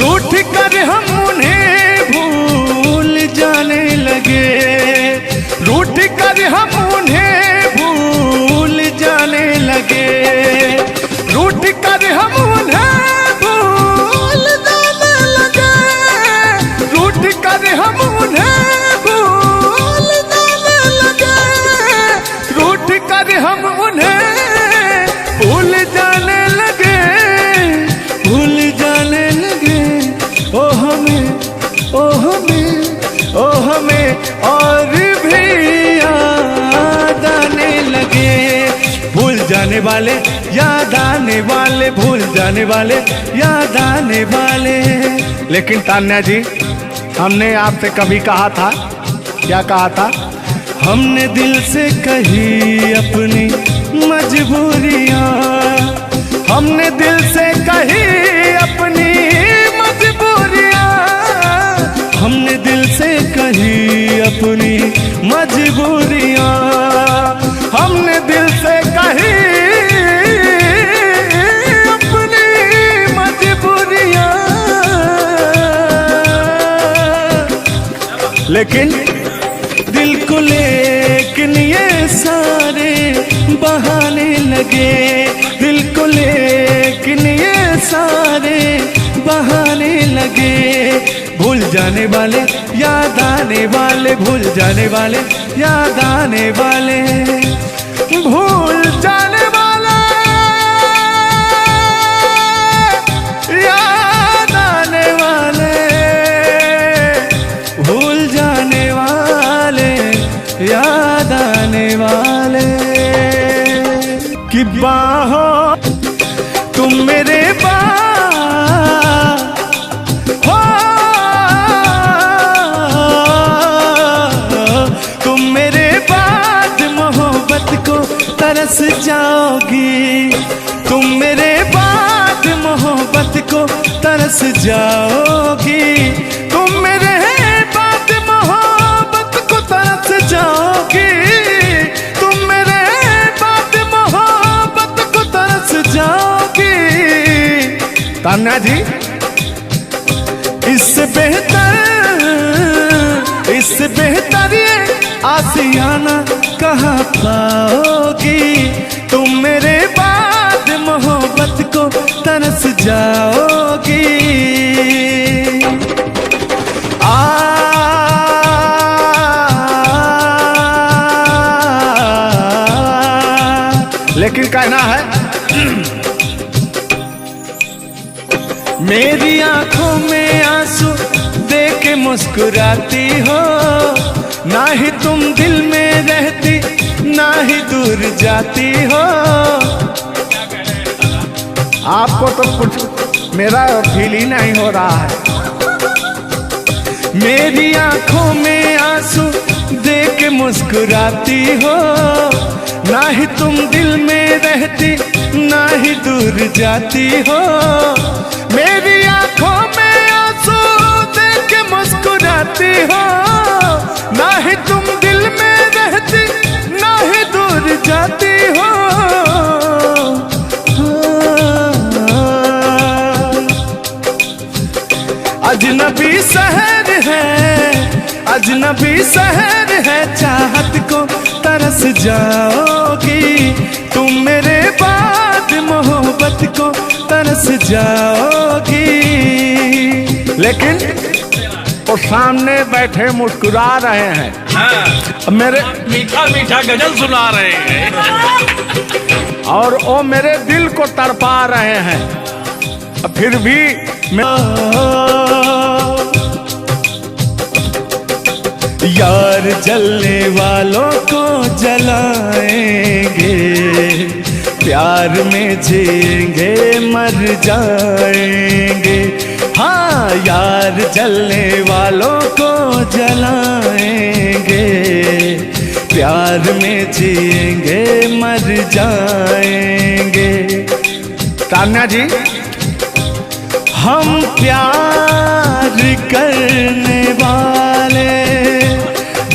रूठ कर हम उन्हें भूल जाने लगे, रूठ कर हम उन्हें भूल जाने लगे, रूठ कर हम उन्हें भूल जाने लगे, रूठ कर हम उन्हें भूल जाने लगे, रूठ कर हम उन्हें भूल जाने लगे, भूल जाने लगे। ओ हमें, ओ हमें, ओ हमें और भी याद आने लगे। भूल जाने वाले, याद आने वाले, भूल जाने वाले, याद आने वाले। लेकिन तान्या जी, हमने आपसे कभी कहा था, क्या कहा था? हमने दिल से कही अपनी मजबूरियां, हमने दिल से कही अपनी मजबूरियां, हमने दिल से कही अपनी मजबूरियां, हमने दिल से कही अपनी मजबूरियां। लेकिन दिल को लेकिन ये सारे बहाने लगे, दिल को लेकिन ये सारे बहाने लगे। भूल जाने वाले, याद आने वाले, भूल जाने वाले, याद आने वाले, भूल जाने वाले, याद आने वाले, भूल जाने वाले, याद आने वाले। कि बाहों तुम मेरे हो, तुम मेरे बाद मोहब्बत को तरस जाओगी, तुम मेरे बाद मोहब्बत को तरस जाओगी, तुम मेरे बाद मोहब्बत को तरस जाओगी, तुम मेरे बाद मोहब्बत को तरस जाओगी। तान्या जी, इससे बेहतर ये आशियाना कहाँ पाओगी, तुम मेरे बाद मोहब्बत को तरस जाओगी। लेकिन कहना है, मेरी आंखों में आंसू देख के मुस्कुराती हो, ना ही तुम दिल में रहती, ना ही दूर जाती हो। आपको तो कुछ मेरा फील ही नहीं हो रहा है। मेरी आंखों में आंसू देख के मुस्कुराती हो, ना ही तुम दिल में रहती, ना ही दूर जाती हो। मेरी आंखों में आंसू देख के मुस्कुराती हो, ना ही तुम दिल में रहती, ना ही दूर जाती हो। अजनबी शहर है, अजनबी शहर है, चाहत को तरस जाओगी, तुम मेरे बाद मोहब्बत को तरस जाओगी। लेकिन वो सामने बैठे मुस्कुरा रहे हैं, हाँ। मेरे मीठा मीठा गजल सुना रहे हैं और वो मेरे दिल को तड़पा रहे हैं। फिर भी यार जलने वालों को जलाएंगे, प्यार में जिएंगे मर जाएंगे। हाँ, यार जलने वालों को जलाएंगे, प्यार में जिएंगे मर जाएंगे। तान्या जी, हम प्यार करने वाले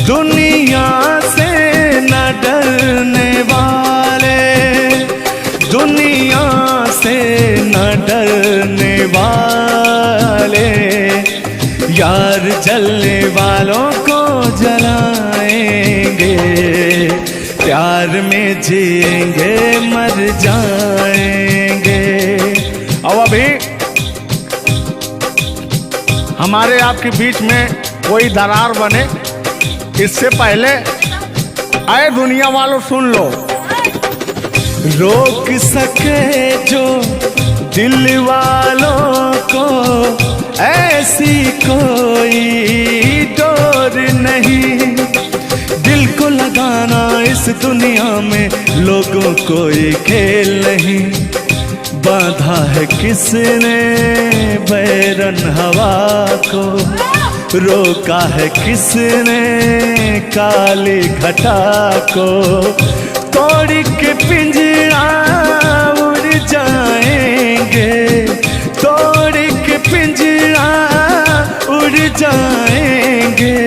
दुनिया से न डरने वाले, दुनिया से न डरने वाले, यार जलने वालों को जलाएंगे, प्यार में जिएंगे मर जाएंगे। और अभी हमारे आपके बीच में कोई दरार बने इससे पहले आए दुनिया वालों सुन लो। रोक सके जो दिल वालों को ऐसी कोई डोर नहीं, दिल को लगाना इस दुनिया में लोगों कोई खेल नहीं। बांधा है किसने बैरन हवा को, रोका है किसने काली घटा को, तोड़ के पिंजरा उड़ जाएंगे, तोड़ के पिंजरा उड़ जाएंगे,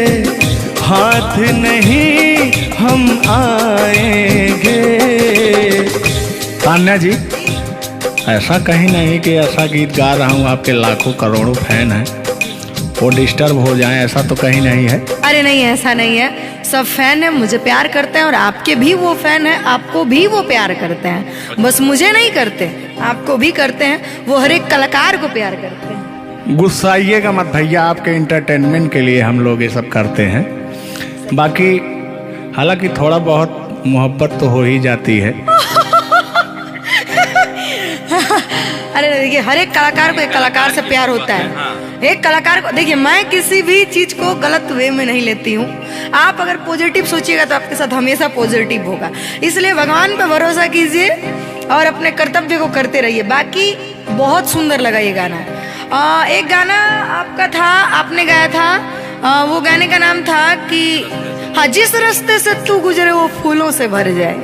हाथ नहीं हम आएंगे। तान्या जी, ऐसा कहीं नहीं कि ऐसा गीत गा रहा हूँ आपके लाखों करोड़ों फैन हैं वो डिस्टर्ब हो जाएं, ऐसा तो कहीं नहीं है। अरे नहीं, ऐसा नहीं है। सब फैन है, मुझे प्यार करते हैं और आपके भी वो फैन है, आपको भी वो प्यार करते हैं। बस मुझे नहीं करते, आपको भी करते हैं। वो हर एक कलाकार को प्यार करते हैं। गुस्साइएगा मत भैया, आपके इंटरटेनमेंट के लिए हम लोग ये सब करते हैं। बाकी हालांकि थोड़ा बहुत मोहब्बत तो हो ही जाती है। अरे देखिए, हर एक कलाकार को एक कलाकार से प्यार होता है। एक कलाकार को देखिए, मैं किसी भी चीज को गलत वे में नहीं लेती हूँ। आप अगर पॉजिटिव सोचिएगा तो आपके साथ हमेशा पॉजिटिव होगा। इसलिए भगवान पे भरोसा कीजिए और अपने कर्तव्य को करते रहिए। बाकी बहुत सुंदर लगा ये गाना। एक गाना आपका था, आपने गाया था, वो गाने का नाम था कि हाँ, जिस रास्ते से तू गुजरे वो फूलों से भर जाए।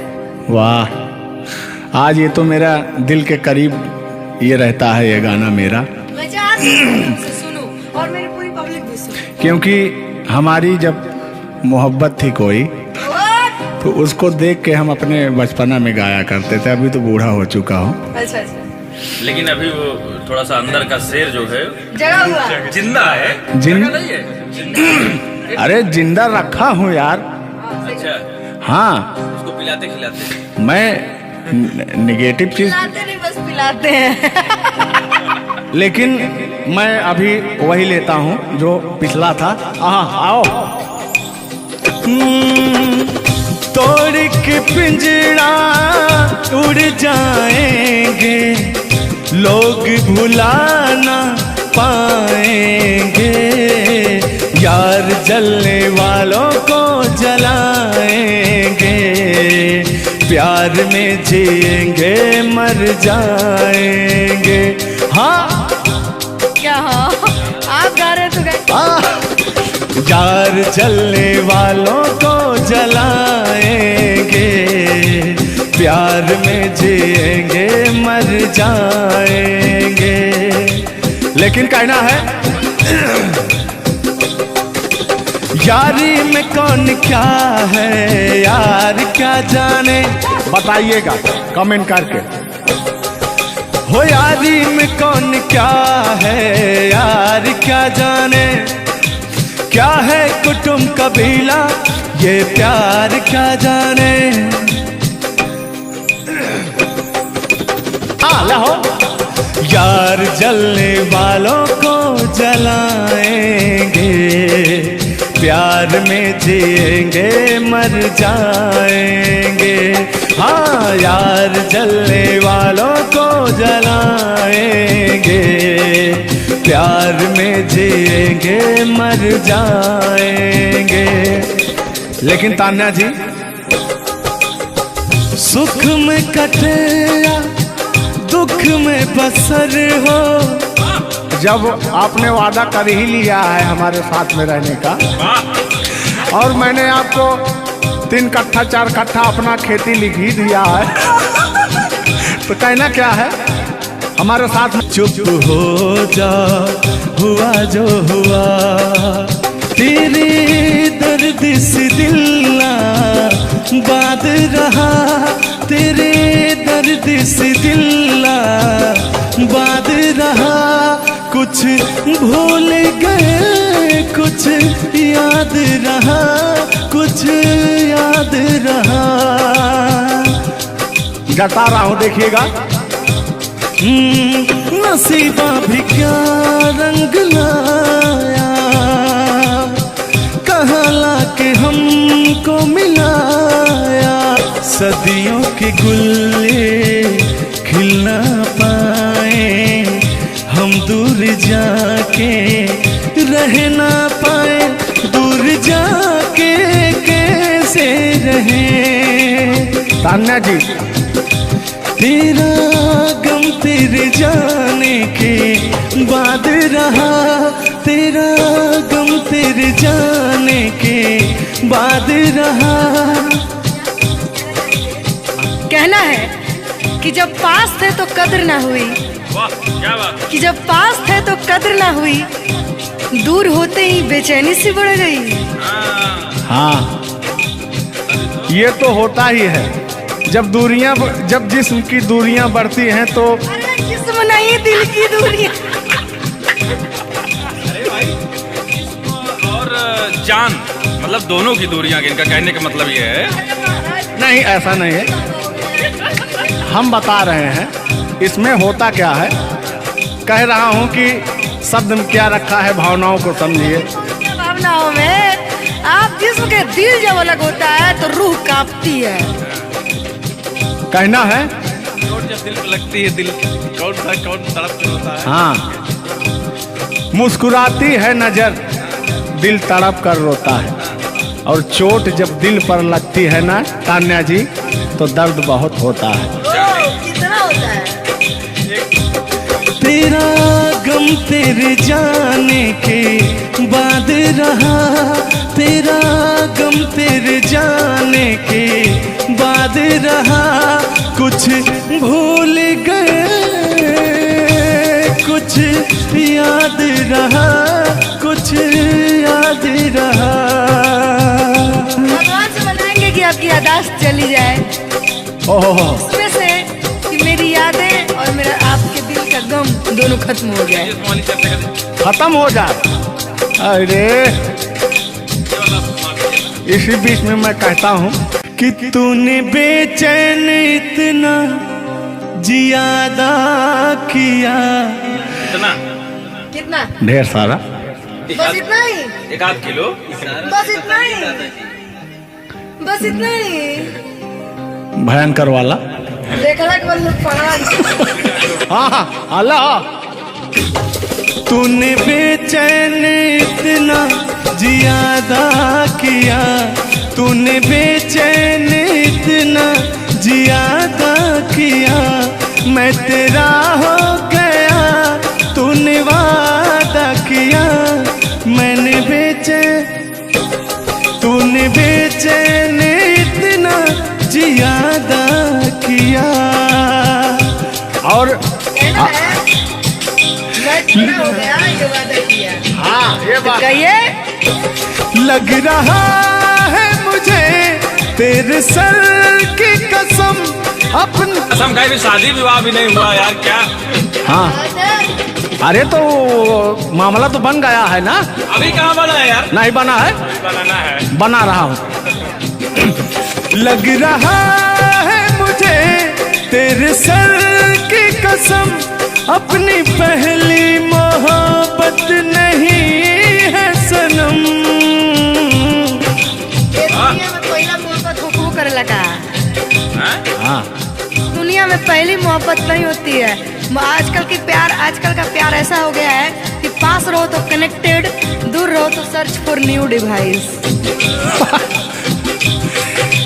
वाह, आज ये तो मेरा दिल के करीब ये रहता है ये गाना मेरा। मैं चाहती हूँ सुनो और मेरी पूरी पब्लिक भी सुने। क्योंकि हमारी जब मोहब्बत थी कोई तो उसको देख के हम अपने बचपना में गाया करते थे। अभी तो बूढ़ा हो चुका हूँ। अच्छा अच्छा, लेकिन अभी वो थोड़ा सा अंदर का शेर जो है जगा हुआ जिंदा है। जिन नहीं है जिंदा। अरे जिंदा रखा हूँ यार। अच्छा, हाँ, उसको पिलाते खिलाते। मैं निगेटिव चीज पिलाते नहीं, बस पिलाते हैं। लेकिन मैं अभी वही लेता हूँ जो पिछला था। आओ। तोड़ के पिंजरा उड़ जाएंगे, लोग भुला ना पाएंगे, यार जलने वालों को जलाएंगे, प्यार में जिएंगे मर जाएंगे। हाँ क्या? हाँ, आप गा रहे तो यार जलने वालों को जलाएंगे, प्यार में जिएंगे मर जाएंगे। लेकिन कहना है यारी में कौन क्या है यार क्या जाने, बताइएगा कमेंट करके। हो यारी में कौन क्या है यार क्या जाने, क्या है कुटुंब कबीला ये प्यार क्या जाने। लाहो यार जलने वालों को जलाएंगे, प्यार में जिएंगे मर जाएंगे। हाँ यार जलने वालों को जलाएंगे, प्यार में जिएंगे मर जाएंगे। लेकिन तान्या जी, सुख में कटे या दुख में बसर हो, जब आपने वादा कर ही लिया है हमारे साथ में रहने का, और मैंने आपको 3 कट्ठा 4 कट्ठा अपना खेती लिख ही दिया है, तो कहना क्या है हमारे साथ। चुप हो जा हुआ जो हुआ, तेरे दर्द से दिल ना बात रहा, तेरे दर्द से दिल ना बात रहा, कुछ भूल गए कुछ याद रहा, कुछ याद रहा। गाता रहा हूं, देखिएगा। नसीबा भी क्या रंग लाया, कहाँ लाके हमको मिलाया। सदियों के गुल्ले खिल ना पाए, हम दूर जाके रह ना पाए। दूर जाके कैसे रहे। तान्या जी, तेरा गम तेरे जाने के बाद रहा, तेरा गम तेरे जाने के बाद रहा। कहना है कि जब पास थे तो कद्र ना हुई, वाह क्या बात। कि जब पास थे तो कद्र ना हुई, दूर होते ही बेचैनी सी बढ़ गई। हाँ, ये तो होता ही है। जब जिस्म की दूरियां बढ़ती हैं तो जिस्म नहीं, दिल की दूरियां। अरे भाई, जिस्म और जान मतलब दोनों की दूरियां, इनका कहने का मतलब ये है। नहीं, ऐसा नहीं है। हम बता रहे हैं इसमें होता क्या है। कह रहा हूं कि शब्द में क्या रखा है, भावनाओं को समझिए। भावनाओं में आप जिस्म के दिल जब अलग होता है तो रूह कांपती है। कहना है चोट जब दिल पे लगती है, दिल कौन तड़प कर होता है। हाँ, मुस्कुराती है नजर, दिल तड़प कर रोता है। और चोट जब दिल पर लगती है ना तान्या जी, तो दर्द बहुत होता है। कितना होता है। तेरा गम तेरे जाने के बाद रहा, तेरा गम तेरे जाने के बाद रहा। कुछ भूल गए, कुछ याद रहा, कुछ याद रहा। भगवान से मनाएंगे कि आपकी यादाश्त चली जाए, ओह, उसमें से कि मेरी यादें और मेरा आपके दिल का गम दोनों खत्म हो जाए। खत्म हो जाए। अरे इसी बीच में मैं कहता हूँ कि तूने बेचैन इतना जियादा किया। कितना? ढेर सारा। बस इतना ही, 1-8 किलो। बस इतना ही, बस इतना ही। भयंकर वाला। देखला के बल्लू पड़ा। हाँ, अल्लाह। तूने बेचैन इतना जियादा किया, तूने बेचैन इतना जियादा किया। मैं तेरा हो गया, तूने वादा किया। मैंने तूने बेचैन इतना जियादा किया। और मैं हो गया, ये वादा किया। हाँ, ये बात कहिए। लग रहा है मुझे तेरे सर की कसम, अपनी कसम खाई भी, शादी विवाह भी नहीं हुआ यार, क्या। हाँ, अरे तो मामला तो बन गया है ना। अभी कहाँ बना है यार। नहीं बना है, बनाना है, बना रहा हूँ। लग रहा है मुझे तेरे सर की कसम, अपनी पहली मोहब्बत नहीं है सनम। दुनिया में पहला मोहब्बत हुकू करे लगा। हाँ, दुनिया में पहली मोहब्बत नहीं होती है। आजकल का प्यार ऐसा हो गया है कि पास रहो तो कनेक्टेड, दूर रहो तो search for new device.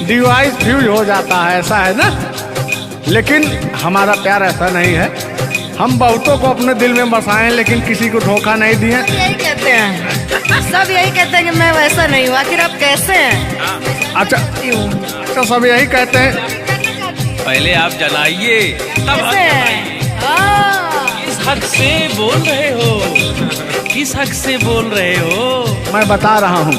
Device fuse हो जाता है, ऐसा है ना। लेकिन हमारा प्यार ऐसा नहीं है। हम बहुतों को अपने दिल में बसाएं, लेकिन किसी को धोखा नहीं दिए। यही कहते हैं, सब यही कहते हैं कि मैं वैसा नहीं हूँ। आखिर आप कैसे हैं? अच्छा, सब यही कहते हैं। पहले आप जलाइए तब कैसे हैं? किस हक से बोल रहे हो, किस हक से बोल रहे हो। मैं बता रहा हूँ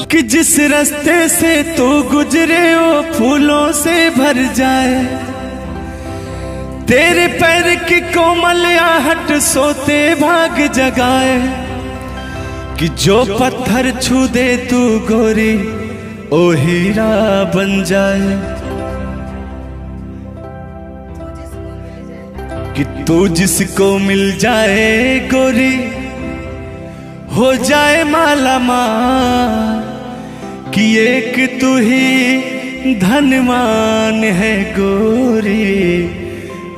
कि जिस रास्ते से तू गुजरे वो फूलों से भर जाए, तेरे पैर की कोमल आहट सोते भाग जगाए, कि जो पत्थर छू दे तू गोरी ओ हीरा बन जाए, कि तू जिसको मिल जाए गोरी हो जाए माला माल, कि एक तू ही धनवान है गोरी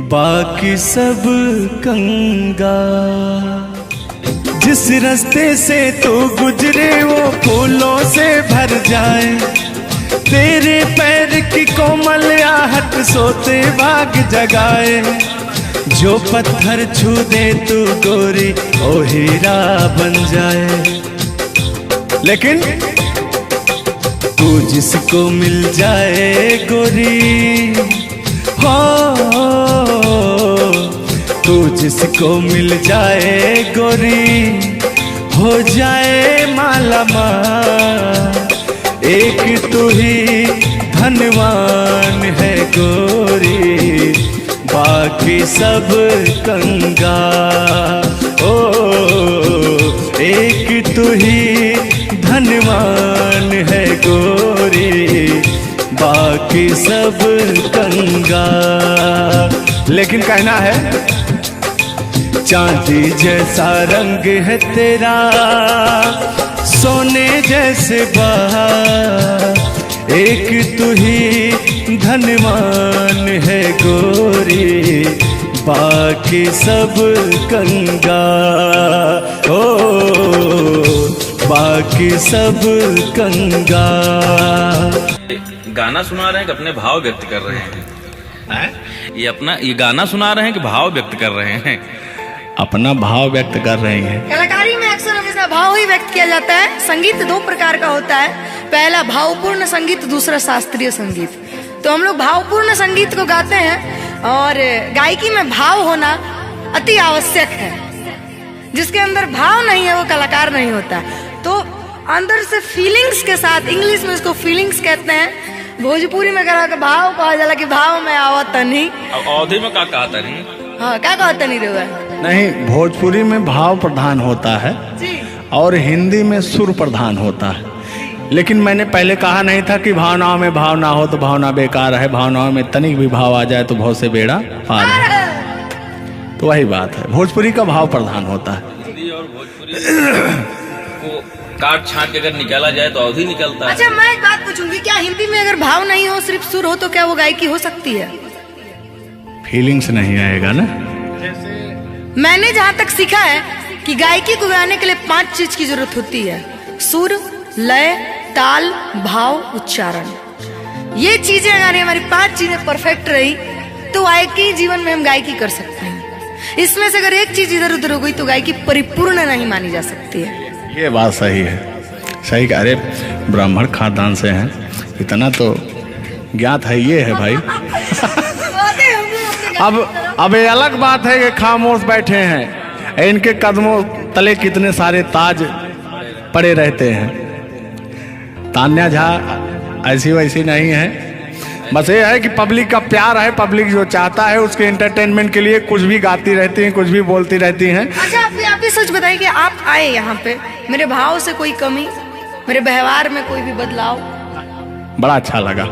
बाकी सब कंगाल। जिस रास्ते से तू गुजरे वो फूलों से भर जाए, तेरे पैर की कोमल आहट सोते भाग जगाए, जो पत्थर छू दे तू गोरी ओ हीरा बन जाए। लेकिन तू जिसको मिल जाए गोरी हो, तू जिसको मिल जाए गोरी हो जाए माला माल, एक तू ही धनवान है गोरी बाकी सब कंगाल। ओ एक तू ही धनवान है गोरी बाकी सब कंगाल। लेकिन कहना है चांदी जैसा रंग है तेरा सोने जैसे बहार, एक तू ही धनवान है गोरी बाकी सब कंगाल। ओ बाकी सब कंगाल। गाना सुना रहे हैं कि अपने भाव व्यक्त कर रहे हैं? ये गाना सुना रहे हैं कि भाव व्यक्त कर रहे हैं? अपना भाव व्यक्त कर रहे हैं। कलाकारी में अक्सर हमेशा भाव ही व्यक्त किया जाता है। संगीत दो प्रकार का होता है, पहला भावपूर्ण संगीत, दूसरा शास्त्रीय संगीत। तो हम लोग भावपूर्ण संगीत को गाते हैं और गायकी में भाव होना अति आवश्यक है। जिसके अंदर भाव नहीं है वो कलाकार नहीं होता। तो अंदर से फीलिंग्स के साथ, इंग्लिश में इसको फीलिंग्स कहते हैं, भोजपुरी में भाव कहा जाला कि भाव में आवत नहीं। अवधि में क्या कहा था नहीं? हाँ, क्या कहता नहीं रहा? नहीं, भोजपुरी में भाव प्रधान होता है जी, और हिंदी में सुर प्रधान होता है। लेकिन मैंने पहले कहा नहीं था कि भावनाओं में भाव ना हो तो भावना बेकार है, भावनाओं में तनिक भी भाव आ जाए तो बहुत से बेड़ा पार है। तो वही बात है, भोजपुरी का भाव प्रधान होता है। हिंदी और भोजपुरी को काट छाट के अगर निकाला जाए तो अवधि निकलता है। अच्छा, मैं एक बात पूछूंगी, क्या हिंदी में अगर भाव नहीं हो, सिर्फ सुर हो, तो क्या वो गायकी हो सकती है? फीलिंग्स नहीं आएगा ना। मैंने जहाँ तक सीखा है कि गायकी को गाने के लिए 5 चीज की जरूरत होती है: सुर, लय, ताल, भाव, उच्चारण। ये चीजें अगर हमारी 5 चीजें परफेक्ट रही तो गायकी जीवन में हम गायकी कर सकते हैं। इसमें से अगर एक चीज इधर उधर हो गई तो गायकी परिपूर्ण नहीं मानी जा सकती है। ये बात सही है, सही। अरे ब्राह्मण खानदान से हैं, इतना तो ज्ञात है। ये है भाई। अब ये अलग बात है कि खामोश बैठे हैं, इनके कदमों तले कितने सारे ताज पड़े रहते हैं। तान्या झा ऐसी वैसी नहीं है, बस ये है कि पब्लिक का प्यार है, पब्लिक जो चाहता है उसके एंटरटेनमेंट के लिए कुछ भी गाती रहती हैं, कुछ भी बोलती रहती हैं। अच्छा, आप भी सच बताइए कि आप आए यहाँ पे, मेरे भाव से कोई कमी, मेरे व्यवहार में कोई भी बदलाव? बड़ा अच्छा लगा।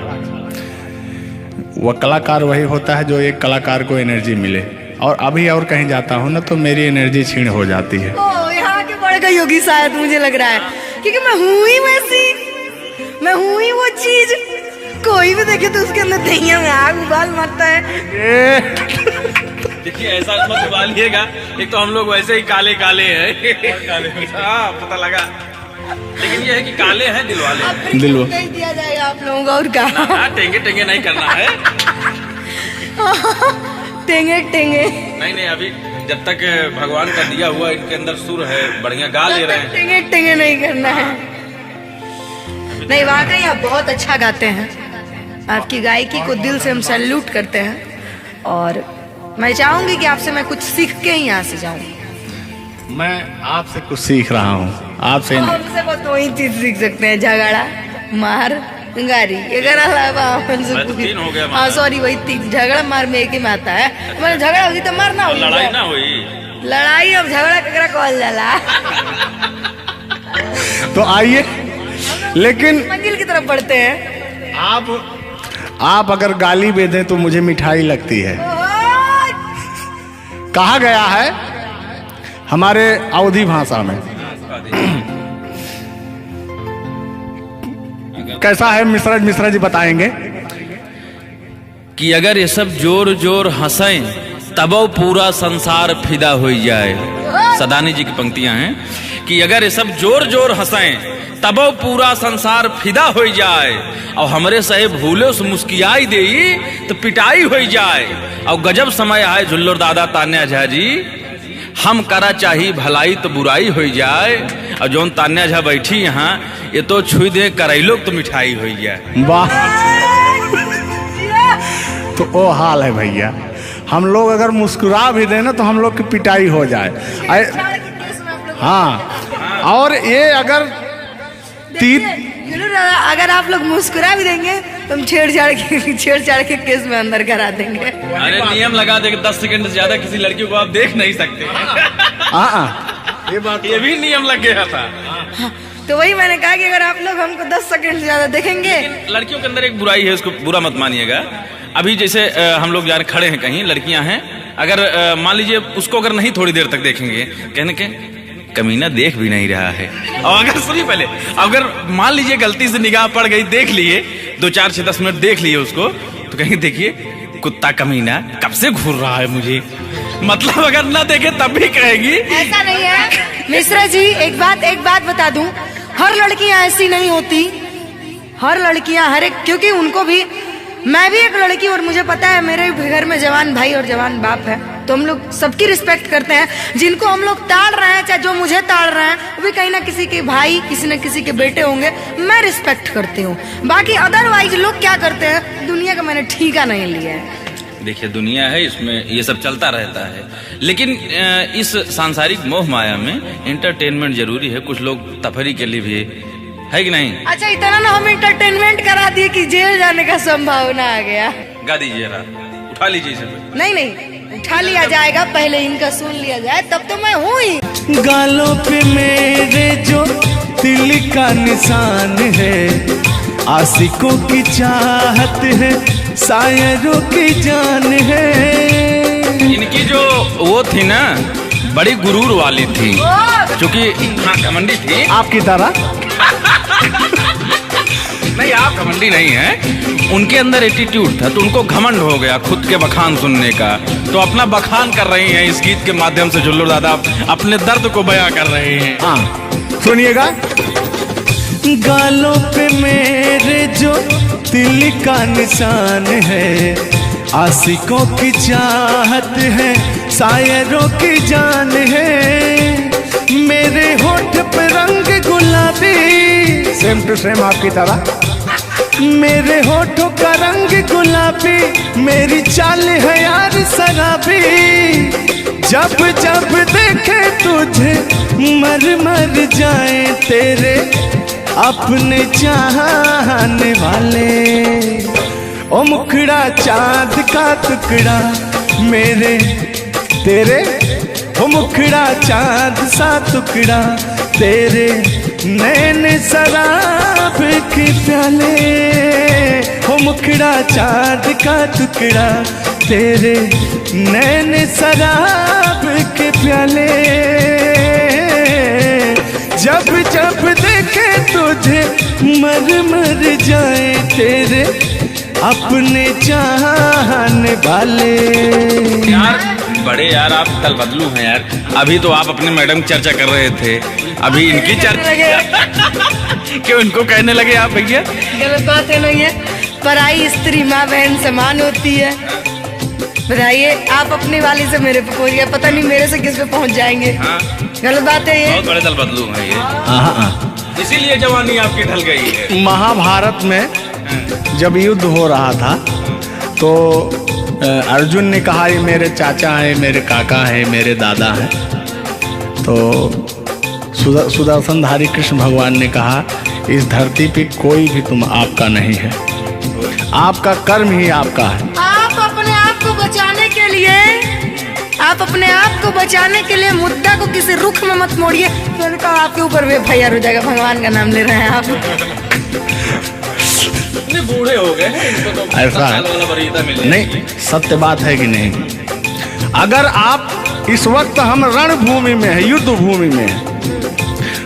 वह कलाकार वही होता है जो एक कलाकार को एनर्जी मिले, और अभी और कहीं जाता हूँ ना तो मेरी एनर्जी छीन हो जाती है। ओ, यहाँ के बढ़ गई होगी शायद, मुझे लग रहा है, क्योंकि मैं हूँ ही वैसी, मैं हूँ ही वो चीज। कोई भी देखे तो उसके अंदर दहिया में आग उबाल मारता है। देखिए, ऐसा मत उबालिएगा, एक तो हम लोग वैसे ही काले काले हैं। हाँ, पता लगा। लेकिन ये है कि काले हैं दिल वाले। दिल नहीं दिया जाएगा आप लोगों का, और क्या? टेंगे टेंगे नहीं करना है। टेंगे टेंगे नहीं, अभी जब तक भगवान का दिया हुआ इनके अंदर सुर है, बढ़िया गा ले रहे हैं। टेंगे टेंगे नहीं करना है। नहीं, वाकई आप बहुत अच्छा गाते हैं। आपकी गायकी को दिल से हम सैल्यूट करते हैं, और मैं चाहूंगी कि आपसे मैं कुछ सीख के ही यहाँ से जाऊँ। मैं आपसे कुछ सीख रहा हूँ। आपसे हमसे बस वही चीज सीख सकते हैं, झगड़ा, मार, गारी अगर मैं तो 3 हो गया हाँ सॉरी वही 3 झगड़ा मार में एक ही में आता है। मतलब झगड़ा होगी तो मारना होगी, लड़ाई ना हुई। लड़ाई अब झगड़ा ककरा कहल जाला। तो आइए, लेकिन मंजिल की तरफ बढ़ते हैं। आप अगर गाली दे दें तो मुझे मिठाई लगती है। कहा गया है हमारे अवधी भाषा में, कैसा है मिश्रा जी बताएंगे कि अगर ये सब जोर जोर हंसें तब पूरा संसार फिदा हो जाए। सदानी जी की पंक्तियां हैं कि अगर ये सब जोर जोर हंसें तब पूरा संसार फिदा हो जाए, और हमरे सहे भूले उस मुस्कियाई दे तो पिटाई हो जाए। और गजब समय आए झुल्लर दादा तान्या झा जी, हम करा चाही भलाई तो बुराई हो जाए। और जोन तान्या झा बैठी यहाँ ये तो छुई दे करैलो तो मिठाई हो जाए। वाह, तो वो हाल है भैया, हम लोग अगर मुस्कुरा भी दें ना तो हम लोग की पिटाई हो जाए। हाँ, और ये अगर अगर आप लोग मुस्कुरा भी देंगे तो हम छेड़छाड़ के केस में अंदर करा देंगे। अरे नियम लगा दे 10 सेकंड से ज्यादा किसी लड़की को आप देख नहीं सकते। ये बात ये भी नियम लग गया था। तो वही मैंने कहा कि अगर आप लोग हमको 10 सेकंड से ज्यादा देखेंगे। लड़कियों के अंदर एक बुराई है, उसको बुरा मत मानिएगा। अभी जैसे हम लोग यार खड़े हैं कहीं, लड़कियां हैं, अगर मान लीजिए उसको अगर नहीं थोड़ी देर तक देखेंगे, कहने के कमीना देख भी नहीं रहा है। और अगर सुनिए पहले, अगर मान लीजिए गलती से निगाह पड़ गई, देख लिए 2 4 6 10 मिनट देख लिए उसको, तो कहेंगे देखिए कुत्ता कमीना कब से घूर रहा है मुझे। मतलब अगर ना देखे तब भी कहेगी। ऐसा नहीं है मिश्रा जी, एक बात बता दूं, हर लड़कियां ऐसी नहीं होती। हर लड़कियां हर एक, क्योंकि उनको भी, मैं भी एक लड़की और मुझे पता है मेरे घर में जवान भाई और जवान बाप है, तो हम लोग सबकी रिस्पेक्ट करते हैं। जिनको हम लोग ताड़ रहे हैं, चाहे जो मुझे ताड़ रहे हैं, वो भी कहीं ना किसी के भाई, किसी न किसी के बेटे होंगे, मैं रिस्पेक्ट करती हूँ। बाकी अदरवाइज लोग क्या करते हैं, दुनिया का मैंने ठीका नहीं लिया है। देखिए दुनिया है, इसमें ये सब चलता रहता है, लेकिन इस सांसारिक मोह माया में एंटरटेनमेंट जरूरी है। कुछ लोग तफरी के लिए भी है कि नहीं। अच्छा, इतना ना हम एंटरटेनमेंट करा दिए कि जेल जाने का संभावना आ गया। गा दीजिए, उठा लीजिए इसे। नहीं उठा लिया जाएगा, पहले इनका सुन लिया जाए तब तो मैं हूँ ही। गालों पे मेरे जो तिल का निशान है, आशिकों की चाहत है, शायरों की जान है। इनकी जो वो थी ना, बड़ी गुरूर वाली थी, क्योंकि हाँ घमंडी थी आपकी तरह। नहीं, आप घमंडी नहीं है, उनके अंदर एटीट्यूड था, तो उनको घमंड हो गया खुद के बखान सुनने का। तो अपना बखान कर रही हैं इस गीत के माध्यम से। झुल्लर दादा अपने दर्द को बयां कर रहे हैं। हाँ सुनिएगा। गालों पे मेरे जो तिल का निशान है, आशिकों की चाहत है, शायरों की जान है। मेरे होठ पे रंग गुलाबी, सेम टू सेम आपकी तरह। मेरे होठों का रंग गुलाबी, मेरी चाल है यार शराबी। जब जब देखे तुझे मर मर जाए तेरे अपने चाहने वाले। ओ मुखड़ा चांद का टुकड़ा मेरे तेरे, ओ मुखड़ा चांद सा टुकड़ा तेरे, नैन शराब के प्याले। ओ मुखड़ा चांद का टुकड़ा तेरे, नैन शराब के प्याले। जब जब देखे तुझे मर मर जाए तेरे अपने चाहने वाले। यार बड़े यार आप कल बदलू हैं यार। अभी तो आप अपने मैडम की चर्चा कर रहे थे, अभी इनकी चर्चा क्यों इनको कहने लगे आप भैया? गलत बात है नहीं है, पराई स्त्री माँ बहन समान होती है। बताइए, आप अपनी वाली से मेरे पे पहुंच गए, पता नहीं मेरे से किस पे पहुंच जाएंगे। हाँ। गलत बात है ये। बहुत बड़े दल बदलू हैं ये, इसीलिए जवानी आपकी ढल गई है। महाभारत में जब युद्ध हो रहा था तो अर्जुन ने कहा ये मेरे चाचा है, मेरे काका है, मेरे दादा है। तो सुदर्शनधारी कृष्ण भगवान ने कहा इस धरती पे कोई भी तुम आपका नहीं है, आपका कर्म ही आपका है। आप अपने आप को बचाने के लिए, आप अपने आप को बचाने के लिए मुद्दा को किसी रुख में मत मोड़िए, तो उनका आपके ऊपर भी FIR हो जाएगा। भगवान का नाम ले रहे हैं आप। बूढ़े हो गए हैं, इनको तो ऐसा है। वाला वरीयता मिल जाएगी। नहीं, सत्य बात है कि नहीं? अगर आप इस वक्त हम रणभूमि में है, युद्ध भूमि में है,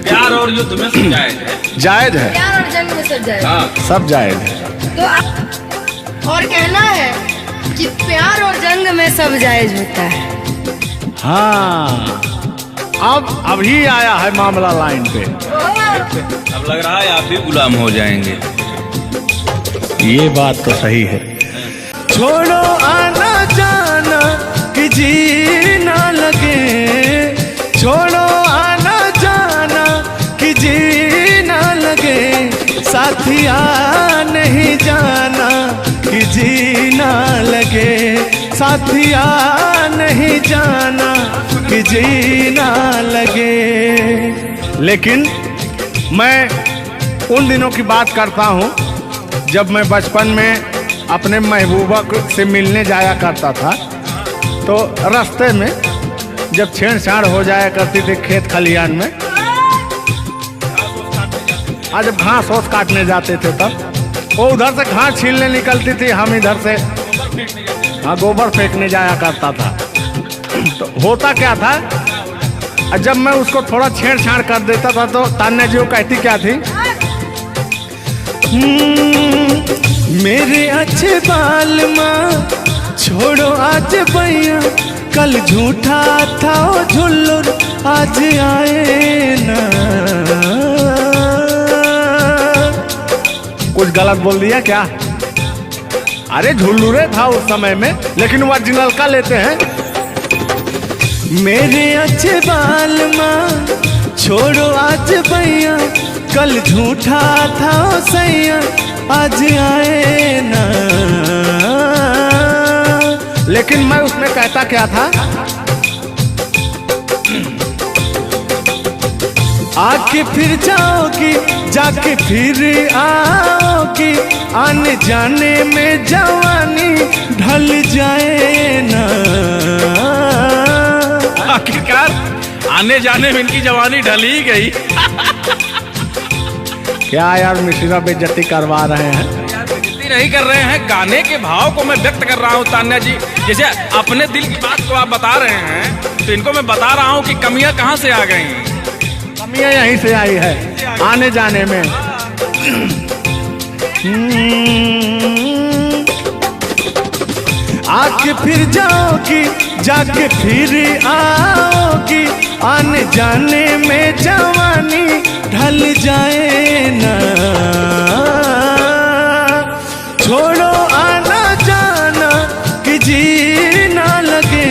प्यार और युद्ध में सब जायज है। जायज है, प्यार और जंग में सब जाएगा। हाँ, सब जायज है। तो और कहना है कि प्यार और जंग में सब जायज होता है। हाँ, अब अभी आया है मामला लाइन पे। अब लग रहा है आप भी गुलाम हो जाएंगे। ये बात तो सही है। छोड़ो आना जाना कि जी ना लगे, छोड़ो आना जाना कि जी ना लगे, साथिया नहीं जाना कि जी ना लगे, साथिया नहीं जाना कि जी ना लगे। लेकिन मैं उन दिनों की बात करता हूँ जब मैं बचपन में अपने महबूबा से मिलने जाया करता था, तो रास्ते में जब छेड़छाड़ हो जाया करती थी खेत खलियान में, आज जब घास ओस काटने जाते थे तब वो उधर से घास छीलने निकलती थी, हम इधर से गोबर फेंकने जाया करता था। तो होता क्या था, जब मैं उसको थोड़ा छेड़छाड़ कर देता था तो तान्या जी वो कहती क्या थी, मेरे अच्छे बाल माँ छोड़ो आज भैया, कल झूठा था वो झुल्लुर आज आए ना। कुछ गलत बोल दिया क्या? अरे झुल्लुरे था उस समय में, लेकिन ओरिजिनल का लेते हैं। मेरे अच्छे बाल माँ छोड़ो आज भैया, कल झूठा था वो सैया आज आए ना। लेकिन मैं उसमें कहता क्या था, आके फिर जाओगी जाके फिर आओगी, आने जाने में जवानी ढल जाए ना। आखिरकार आने जाने में इनकी जवानी ढल ही गई। क्या यार मिश्रा बेइज्जती करवा रहे हैं? बेइज्जती नहीं कर रहे हैं, गाने के भाव को मैं व्यक्त कर रहा हूँ तान्या जी। जैसे अपने दिल की बात को आप बता रहे हैं, तो इनको मैं बता रहा हूँ कि कमियां कहाँ से आ गई। कमियां यहीं से आई है आने जाने में। आके फिर जाओगी जाके फिर आओगी, आने जाने में जवानी ढल जाए ना। छोड़ो आना जाना कि जी ना लगे,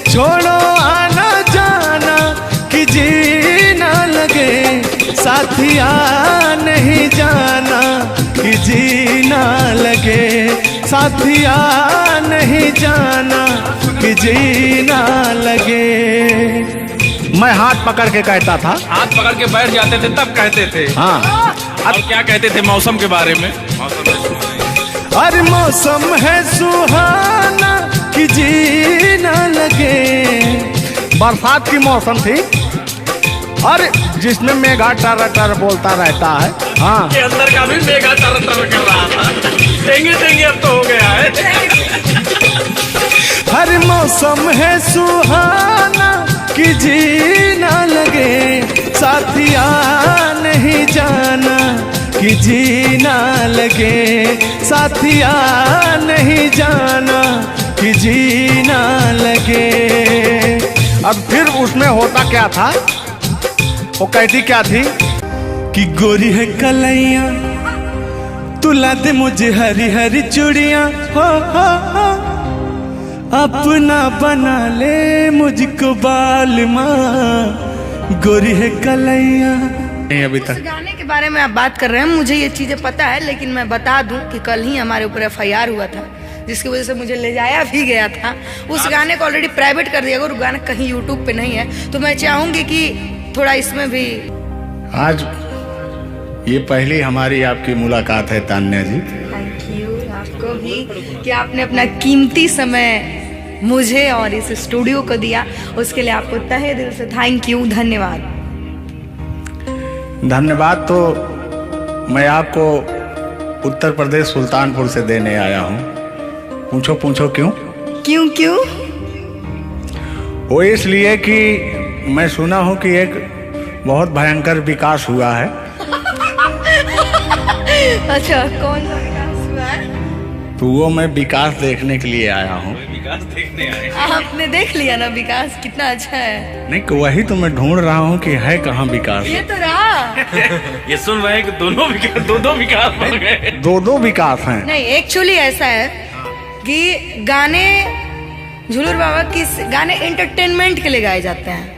छोड़ो आना जाना कि जी ना लगे, साथिया नहीं जाना कि जी ना लगे, साथिया नहीं जाना कि जी ना लगे। मैं हाथ पकड़ के कहता था, हाथ पकड़ के बैठ जाते थे तब कहते थे। हाँ, अब क्या कहते थे मौसम के बारे में? अरे मौसम है सुहाना कि जी ना लगे। बरसात की मौसम थी, अरे जिसमें मेघा टर टर बोलता रहता है। हाँ, के अंदर का भी मेघा टर टर कर रहा था। देंगे देंगे अब तो हो गया है। हर मौसम है सुहाना कि जी ना लगे, साथिया नहीं जाना कि जी ना लगे, साथिया नहीं जाना कि जी ना लगे। अब फिर उसमें होता क्या था, वो कहती क्या थी कि गोरी है कलैया तुला दे मुझे हरी हरी चूड़ियां, हो अपना बना ले मुझको बाल माँ, गोरी है कलैया। नहीं अभी इस तक गाने के बारे में आप बात कर रहे हैं, मुझे ये चीजें पता है, लेकिन मैं बता दूं कि कल ही हमारे ऊपर FIR हुआ था, जिसकी वजह से मुझे ले जाया भी गया था। उस गाने को ऑलरेडी प्राइवेट कर दिया, अगर गाना कहीं YouTube पे नहीं है तो मैं चाहूंगी कि थोड़ा इसमें भी। आज ये पहली हमारी आपकी मुलाकात है तान्या जी। थैंक यू आपको भी कि आपने अपना कीमती समय मुझे और इस स्टूडियो को दिया, उसके लिए आपको तहे दिल से थैंक यू, धन्यवाद। धन्यवाद तो मैं आपको उत्तर प्रदेश सुल्तानपुर से देने आया हूँ। पूछो पूछो क्यों? क्यों? वो इसलिए कि मैं सुना हूँ कि एक बहुत भयंकर विकास हुआ है। अच्छा, कौन सा विकास हुआ है? तो वो मैं विकास देखने के लिए आया हूँ। विकास देखने आए। आपने देख लिया ना विकास कितना अच्छा है? नहीं, वही तो मैं ढूंढ रहा हूँ कि है कहाँ विकास। ये तो रहा। ये सुन रहे हैं कि दो विकास बन गए। दो विकास हैं। नहीं, एक्चुअली ऐसा है कि गाने झुलूर बाबा की गाने एंटरटेनमेंट के लिए गाए जाते हैं।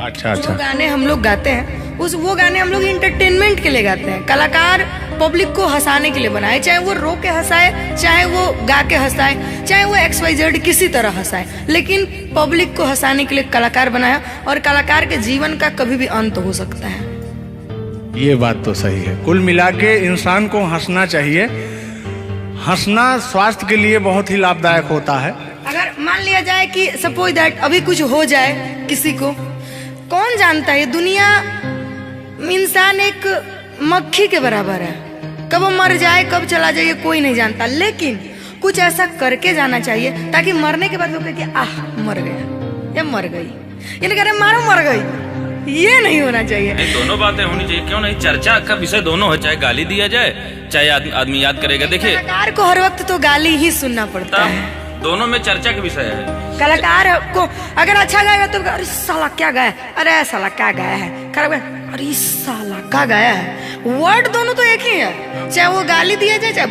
अच्छा जो गाने हम लोग गाते हैं वो गाने हम लोग इंटरटेनमेंट के लिए गाते हैं। कलाकार पब्लिक को हंसाने के लिए बनाए, चाहे वो रो के हंसाए, चाहे वो गा के हंसाए, चाहे वो XYZ किसी तरह हंसाए, लेकिन पब्लिक को हंसाने के लिए कलाकार बनाया। और कलाकार के जीवन का कभी भी अंत हो सकता है। ये बात तो सही है। कुल मिला के इंसान को हंसना चाहिए। हंसना स्वास्थ्य के लिए बहुत ही लाभदायक होता है। अगर मान लिया जाए कि सपोज दैट अभी कुछ हो जाए किसी को, कौन जानता है? दुनिया इंसान एक मक्खी के बराबर है, कब वो मर जाए कब चला जाए कोई नहीं जानता, लेकिन कुछ ऐसा करके जाना चाहिए ताकि मरने के बाद लोग कहे कि आह मर गया या मर गई, ये नहीं कह रहे मारो मर गई, ये नहीं होना चाहिए। नहीं, दोनों बातें होनी चाहिए। क्यों नहीं? चर्चा का विषय दोनों है, चाहे गाली दिया जाए चाहे आदमी याद करेगा। देखिए, कलाकार को हर वक्त तो गाली ही सुनना पड़ता है। दोनों में चर्चा का विषय है। कलाकार को अगर अच्छा गाएगा तो अरे साला क्या गाया, अरे साला क्या गाया है, खराब गाया, अरे साला क्या गाया है। वर्ड दोनों तो एक ही है, चाहे वो गाली दिया जाए चाहे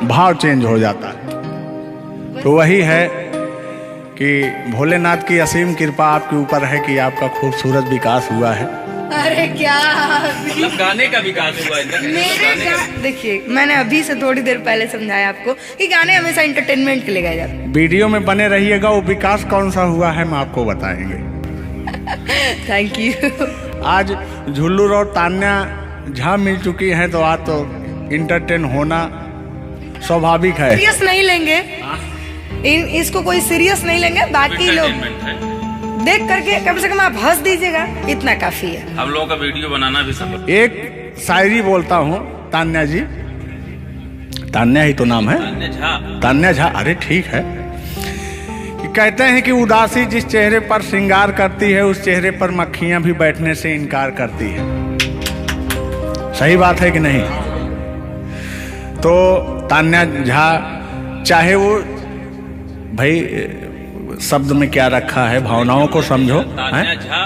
भाव चेंज हो जाता है। तो वही है कि भोलेनाथ की असीम कृपा आपके ऊपर है कि आपका खूबसूरत विकास हुआ है। अरे क्या मतलब गाने का विकास हुआ है। देखिए, मैंने अभी से थोड़ी देर पहले समझाया आपको कि गाने हमेशा एंटरटेनमेंट के लिए गाए जाते हैं। वीडियो में बने रहिएगा, वो विकास कौन सा हुआ है हम आपको बताएंगे। Thank you. आज झुल्लूर और तान्या झा मिल चुकी हैं तो आज तो इंटरटेन होना स्वाभाविक है। सीरियस नहीं लेंगे, इसको कोई सीरियस नहीं लेंगे। बाकी लोग देख करके कम से कम आप हंस दीजिएगा, इतना काफी है। हम लोगों का वीडियो बनाना भी सब। एक शायरी बोलता हूँ तान्या जी, तान्या ही तो नाम है, तान्या झा। अरे ठीक है। कि कहते हैं कि उदासी जिस चेहरे पर श्रृंगार करती है उस चेहरे पर मक्खियां भी बैठने से इनकार करती है। सही बात है कि नहीं? तो तान्या झा, चाहे वो भाई शब्द में क्या रखा है, भावनाओं को समझो। तान्या झा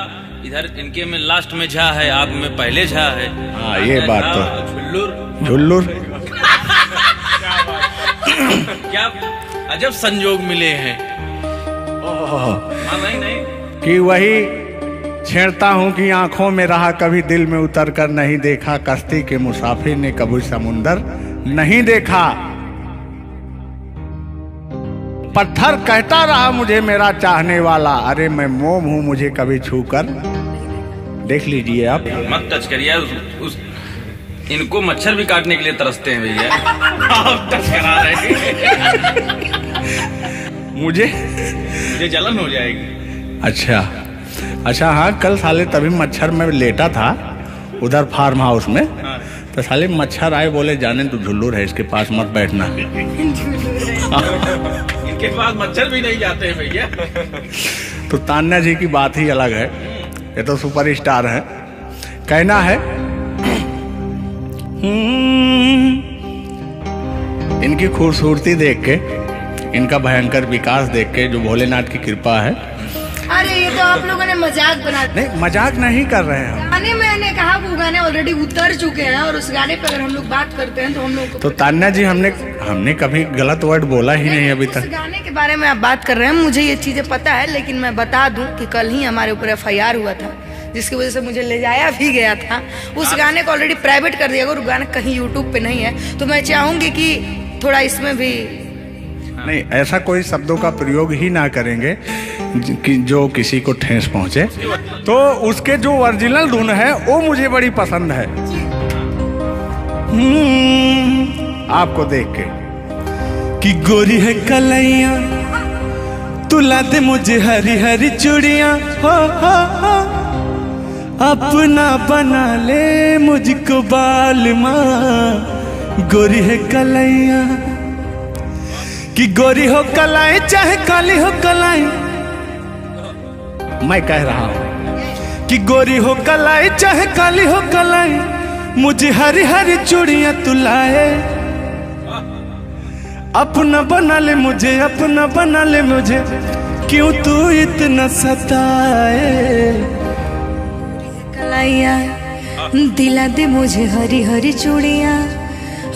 इधर इनके में लास्ट में झा है, आप में पहले झा है। हाँ, ये बात तो झुल्लूर क्या अजब संजोग मिले हैं। नहीं कि वही छेड़ता हूँ कि आंखों में रहा कभी दिल में उतर कर नहीं देखा, कश्ती के मुसाफिर ने कभी समुंदर नहीं देखा। पत्थर कहता रहा मुझे मेरा चाहने वाला, अरे मैं मोम हूँ मुझे कभी छू कर देख लीजिए आप। मत टच करिए उस इनको मच्छर भी काटने के लिए तरसते हैं भैया। आप टच करा रहे हैं। मुझे जलन हो जाएगी। अच्छा हाँ, कल साले तभी मच्छर में लेटा था उधर फार्म हाउस में, तो साले मच्छर आए, बोले जाने तू झुल्लूर है इसके पास मत बैठना। इनके पास मच्छर भी नहीं जाते हैं भैया। तो तान्या जी की बात ही अलग है, ये तो सुपरस्टार है। कहना है इनकी खूबसूरती देख के, इनका भयंकर विकास देख के, जो भोलेनाथ की कृपा है। अरे ये तो आप लोगों ने मजाक बना दिया। नहीं, मजाक नहीं कर रहे हैं। गाने मैंने कहा वो गाने ऑलरेडी उतर चुके हैं और उस गाने पे अगर हम लोग बात करते हैं तो हम लोग तो तान्या जी हमने कभी गलत वर्ड बोला ही नहीं अभी तक। उस गाने के बारे में आप बात कर रहे हैं, मुझे ये चीजें पता है, लेकिन मैं बता दूं कि कल ही हमारे ऊपर FIR हुआ था, जिसकी वजह से मुझे ले जाया भी गया था। उस गाने को ऑलरेडी प्राइवेट कर दिया, और गाना कहीं यूट्यूब पे नहीं है। तो मैं चाहूंगी कि थोड़ा इसमें भी नहीं, ऐसा कोई शब्दों का प्रयोग ही ना करेंगे कि जो किसी को ठेस पहुंचे। तो उसके जो ओरिजिनल धुन है वो मुझे बड़ी पसंद है। आपको देख के। कि गोरी है कलैया तू ला दे मुझे हरी हरी चूड़ियां, हो अपना बना ले मुझको बाल माँ। गोरी है कलैया कि गोरी हो कलाई चाहे काली हो कलाई, मैं कह रहा हूं कि गोरी हो कलाई चाहे काली हो कलाई, मुझे हरी हरी चूड़ियां तू लाए। अपना बना ले मुझे, अपना बना ले मुझे, क्यों तू इतना सताए। कलाइया दिला दे मुझे हरी हरी चूड़ियां,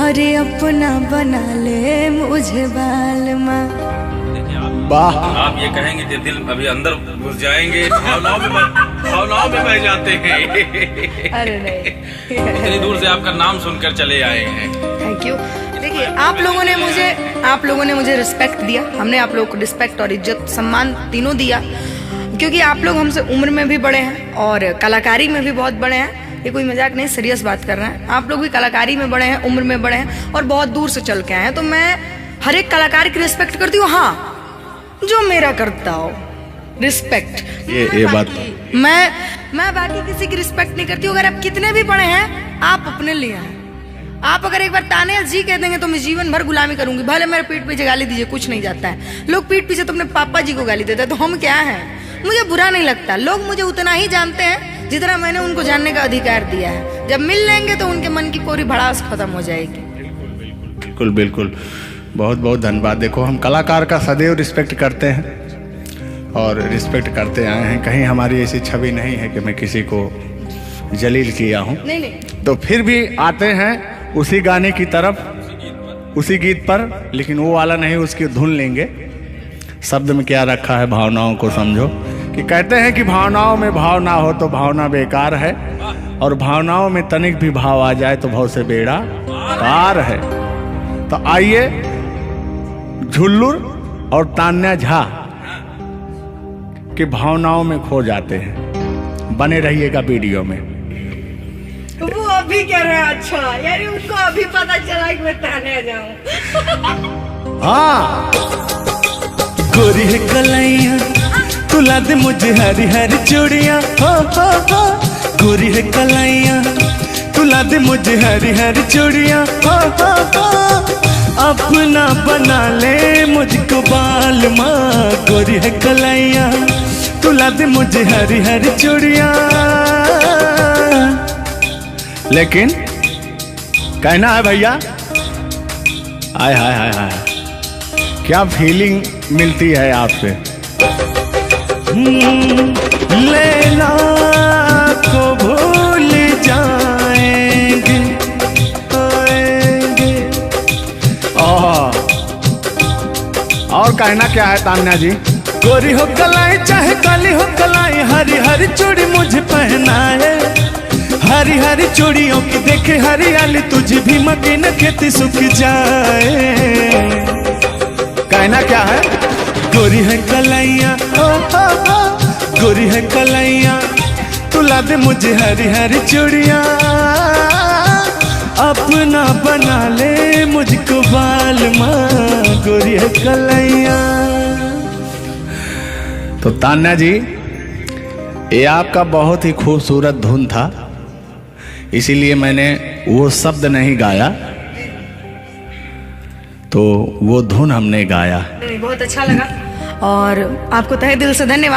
अरे अपना बना ले मुझे बाल माँ। वाह, आप ये कहेंगे कि दिल अभी अंदर घुस जाएंगे, भावनाओं में बह जाते हैं। अरे नहीं, इतनी दूर से आपका नाम सुनकर चले आए हैं। Thank you. देखिए आप लोगों ने मुझे रिस्पेक्ट दिया, हमने आप लोगों को रिस्पेक्ट और इज्जत सम्मान तीनों दिया, क्योंकि आप लोग हमसे उम्र में भी बड़े हैं और कलाकारी में भी बहुत बड़े हैं। ये कोई मजाक नहीं, सीरियस बात कर रहे हैं। आप लोग भी कलाकारी में बड़े हैं, उम्र में बड़े हैं और बहुत दूर से चल के आए हैं, तो मैं हर एक कलाकार की रिस्पेक्ट करती हूँ। हाँ, जो मेरा करता हो रिस्पेक्ट, ये बात मैं बाकी किसी की रिस्पेक्ट नहीं करती हूँ। अगर आप कितने भी बड़े हैं, आप अपने लिए हैं। आप अगर एक बार ताने जी कह देंगे तो मैं जीवन भर गुलामी करूंगी, भले मेरे पीठ पीछे गाली दीजिए, कुछ नहीं जाता है। लोग पीठ पीछे तो अपने पापा जी को गाली देते हैं, तो हम क्या हैं? मुझे बुरा नहीं लगता। लोग मुझे उतना ही जानते हैं जितना मैंने उनको जानने का अधिकार दिया है। जब मिल लेंगे तो उनके मन की पूरी भड़ास खत्म हो जाएगी। बिल्कुल बिल्कुल, बहुत बहुत धन्यवाद। देखो, हम कलाकार का सदैव रिस्पेक्ट करते हैं और रिस्पेक्ट करते आए हैं। कहीं हमारी ऐसी छवि नहीं है कि मैं किसी को जलील किया हूँ। नहीं, तो फिर भी आते हैं उसी गाने की तरफ, उसी गीत पर, लेकिन वो वाला नहीं, उसकी धुन लेंगे। शब्द में क्या रखा है, भावनाओं को समझो। कि कहते हैं कि भावनाओं में भाव ना हो तो भावना बेकार है, और भावनाओं में तनिक भी भाव आ जाए तो भाव से बेड़ा पार है। तो आइए, झुल्लुर और तान्या झा की भावनाओं में खो जाते हैं। बने रहिएगा वीडियो में। वो अभी कह रहे हैं, अच्छा यानी उनको अभी पता चला कि मैं तान्या जाऊं। हाँ, गोरी है कलैया तू ला दे मुझे हरी हरी चूड़ियां, हो गोरी है कलैया तू ला दे मुझे हरी हरी चूड़ियां, हो अपना बना ले मुझको बाल माँ। गोरी है कलैया तू ला दे मुझे हरी हरी चूड़ियां। लेकिन कहना है भैया, हाय हाय हाय हाय, क्या फीलिंग मिलती है आपसे। लैला को भूल जाएंगे, आएंगे। और कहना क्या है तान्या जी। गोरी हो कलाई चाहे काली हो कलाई, हरी हरी चूड़ी मुझे पहनाए। हरी हरी चूड़ियों की देखे हरियाली, तुझे भी मकीन खेती सूख जाए। कहना क्या है। गोरी है कलैया, गोरी है कलैया तू ला दे मुझे हरी हरी चूड़ियां, अपना बना ले मुझको बाल माँ। गोरी है कलैया। तो तान्या जी, ये आपका बहुत ही खूबसूरत धुन था, इसीलिए मैंने वो शब्द नहीं गाया, तो वो धुन हमने गाया। बहुत अच्छा लगा और आपको तहे दिल से धन्यवाद।